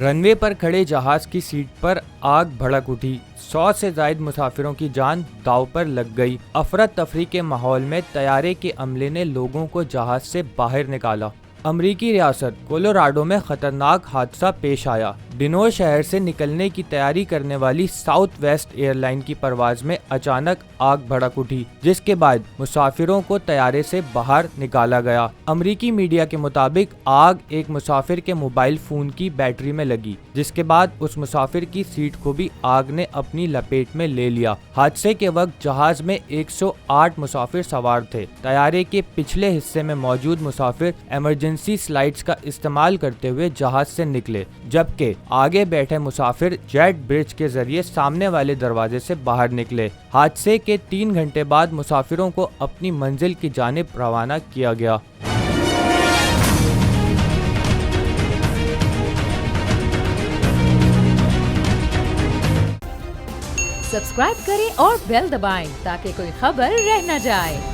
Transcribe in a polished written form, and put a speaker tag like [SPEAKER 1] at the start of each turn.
[SPEAKER 1] Runway पर खड़े जहाज की सीट पर आग भड़क उठी। 100 से ज्यादा मुसाफिरों की जान दांव पर लग गई। अफरा तफरी के माहौल में तैयारे के अमले ने लोगों को जहाज से बाहर निकाला। अमरीकी रियासत कोलोराडो में खतरनाक हादसा पेश आया। डिनोर शहर से निकलने की तैयारी करने वाली साउथ वेस्ट एयरलाइन की परवाज में अचानक आग भड़क उठी, जिसके बाद मुसाफिरों को तैयारे से बाहर निकाला गया। अमरीकी मीडिया के मुताबिक आग एक मुसाफिर के मोबाइल फोन की बैटरी में लगी, जिसके बाद उस मुसाफिर की सीट को भी आग ने अपनी लपेट में ले लिया। हादसे के वक्त जहाज में 108 मुसाफिर सवार थे। तैयारे के पिछले हिस्से में मौजूद मुसाफिर इमरजेंसी स्लाइड्स का इस्तेमाल करते हुए जहाज से निकले, जबकि आगे बैठे मुसाफिर जेट ब्रिज के जरिए सामने वाले दरवाजे से बाहर निकले। हादसे के 3 घंटे बाद मुसाफिरों को अपनी मंजिल की जानिब रवाना किया गया।
[SPEAKER 2] सब्सक्राइब करें और बेल दबाएं ताकि कोई खबर रह न जाए।